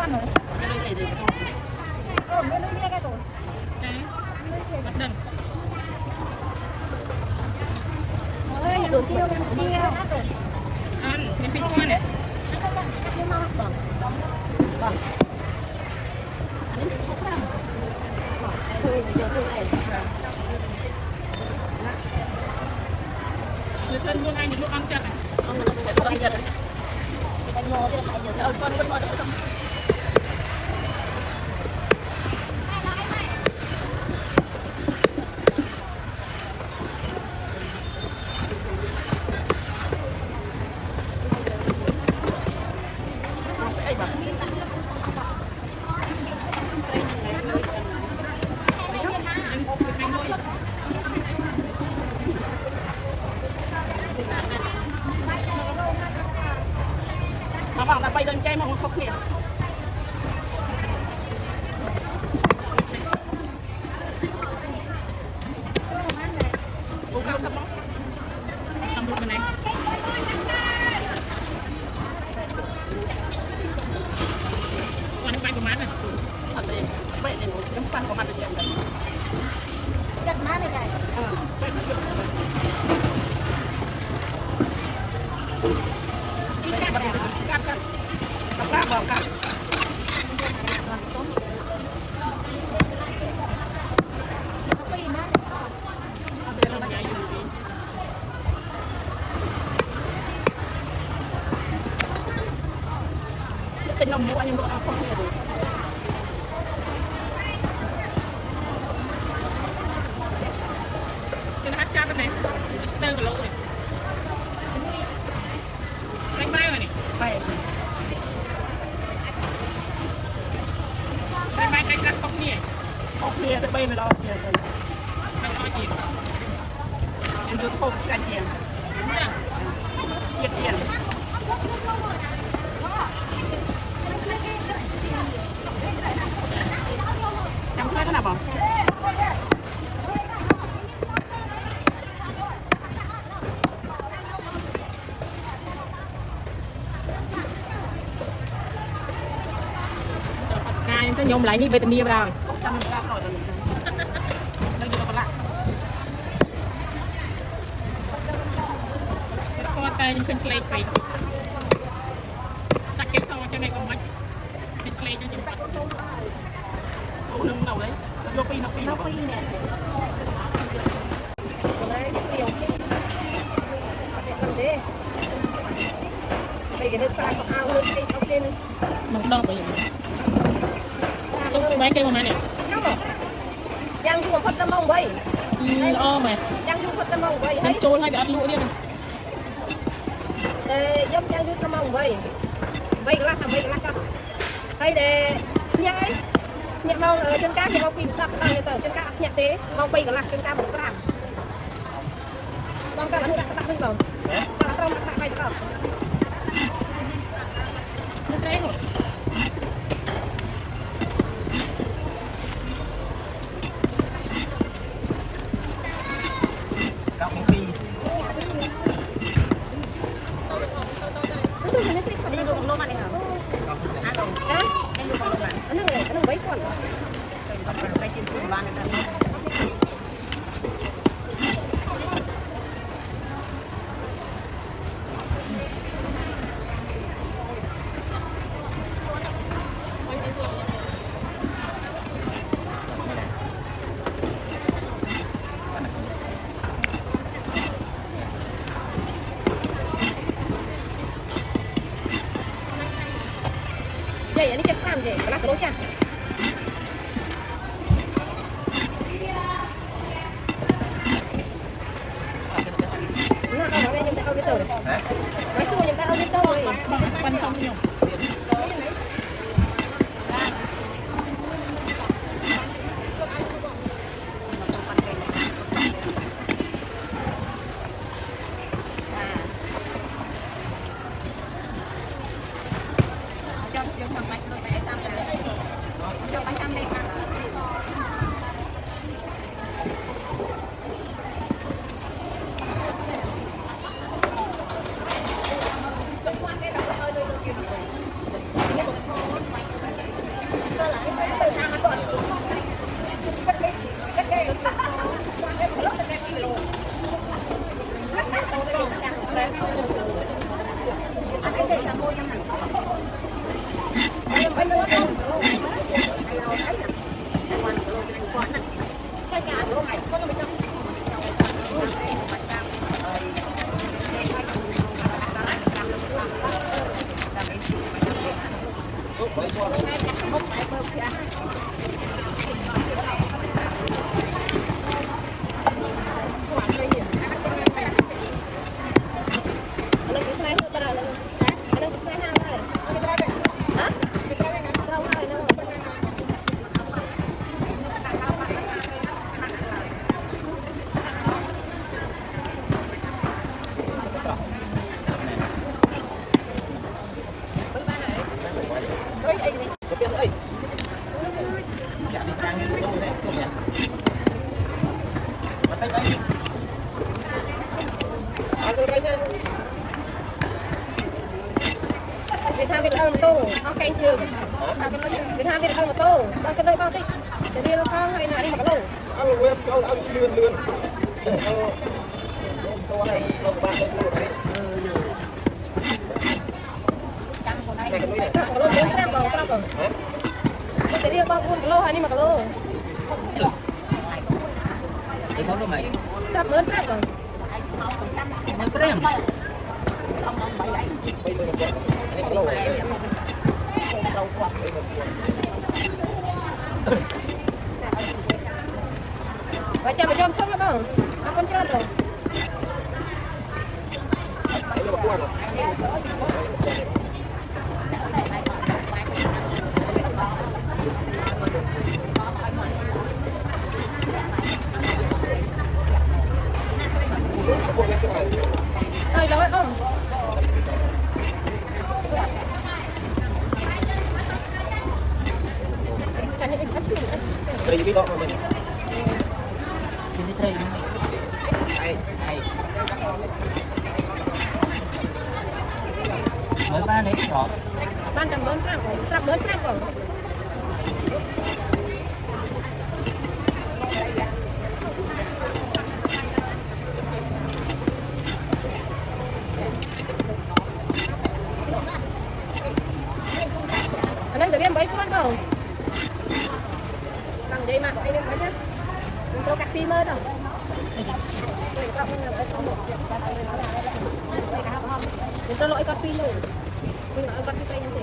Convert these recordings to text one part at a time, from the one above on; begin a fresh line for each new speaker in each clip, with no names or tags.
con rồi.
Cái này để
Nó như cái rồi.
bắt đằng.
Ơi, đồ tiêu cái kia.
Ăn, cái pin con này. Người thân luôn anh những lúc ăn chặt này. Ăn chặt này. Con vẫn còn đỡ xong. Mà bảo là bay đơn kem mà không kìa. Cố cao sắp đó. Xong luôn cái này. Còn nó bay của mát này. Thật đấy. Vậy này nó pan của mát được chuyện đấy.
Chặt mát này này.
Vậy sao được. Cắt vào cắt. Tình lòng mua nhưng mà không được. Cái nó hát cha bên này, Mister của lỗ này. Đánh bay rồi này. Bay. Đánh cắt cọc nhỉ. Cọc nhỉ, cái bay mày lo kìa. Mày lo gì? Em đưa khô cái tiền. Chiết tiền. Chẳng thấy thế nào bảo? Cái nhôm lại đi về tình yêu rồi. Có tay những con slay phải. Đặt cái sau cho này còn mấy. Cái slay cho chúng ta. Ủa nâng nào đấy. Nó phi nè.
Đấy, tiêu. Cầm thế. Bây cái nước pha có ao lên cây sau lên.
Mình đo bây giờ. Lúc cái bán cây mà này.
Giang du phật tâm ông vậy.
Lo mà.
Giang du phật tâm ông vậy.
Mình trôi hay bị ăn lụa đi này.
Giống giang du tâm ông vậy. Vậy cái lát cho. Đây để nhang ấy. Nhẹ mong ở chân cá thì mong pin đặt tay tờ chân cá nhẹ thế. Mong pin cái lát chân cá 1 gram. Mong các bạn đặt lên vào. Đặt trong đặt tay vào.
Nó thế rồi.
Các món phi.
Itu hanya sih pada yang belum ada hal. Kan? Yang belum ada. Anu baik kan. Sampai cinta banget kan. Vậy anh chân làm gì? Cái lát chả. Nó đâu đây chúng ta audio rồi. Nói xưa chúng ta audio rồi.
Quan không nhiều.
Việt Nam Việt Nam một tô, không canh trường. Việt Nam Việt Nam một tô, bao cái đây bao tích. Để đi nó con hay là đi mặc lẩu.
Ăn web câu là ăn lươn lươn. Tô này lo bạn đây luôn đấy.
Mặc lẩu bốn trăm đồng, trăm đồng. Để đi bao buôn lẩu hay đi mặc lẩu.
Cái món đồ này.
Trăm lớn trăm đồng.
Mấy gram. Bây giờ cái mặc lẩu này.
Và chạm vào trong không đó không? Nó con chân rồi.
Bây giờ qua rồi.
Rồi nói không? Chẳng những cái chuyện
Đây cái đó mà mình. Đây. Đây. Mới ba đấy rõ.
ban trăm lớn khác rồi. Ở đây tự nhiên mấy con đâu? Bằng vậy mà anh em nói chứ. Chúng tôi cắt phim hơn đâu. Chúng tôi lỗi con phim rồi. Mình nói con phim đây như thế.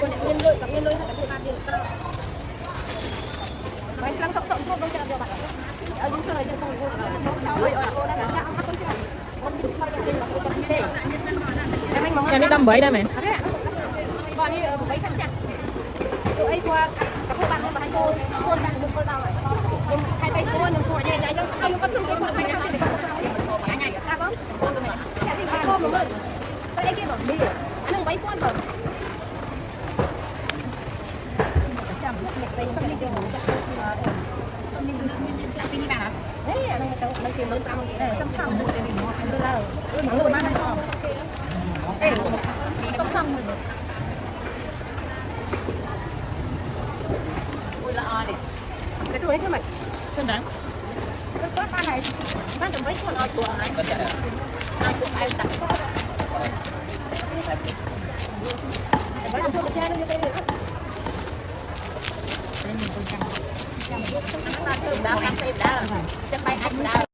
Con nhân lôi là cái bạn điện sao? Mấy lăng sọc sọc không đâu cho bạn. Ở những cái này trên không luôn.
Nhà đi đâm bẫy đây mẹ.
Còn đi bẫy khăn chặt. Tụi ấy qua các cô bạn mà hai cô bạn một cô tao nhưng hai tay cô nhưng cô nhẹ nhàng chứ không có chung cái con này nhá thì con nhảy nhảy ra không cái gì cô mà mượn cái kia bảo đi anh bẫy con rồi đấy anh đang tìm lớn tăng để xăm xăm để mình nó đưa là mọi người mang nó ê không xong rồi cái túi đấy thôi mày chân đấy cái con này bán được mấy con ở chùa này ai cũng ai đặt bán được cái chai nó như thế này đó. Đá, đá, đá, đá, đá, đá, đá,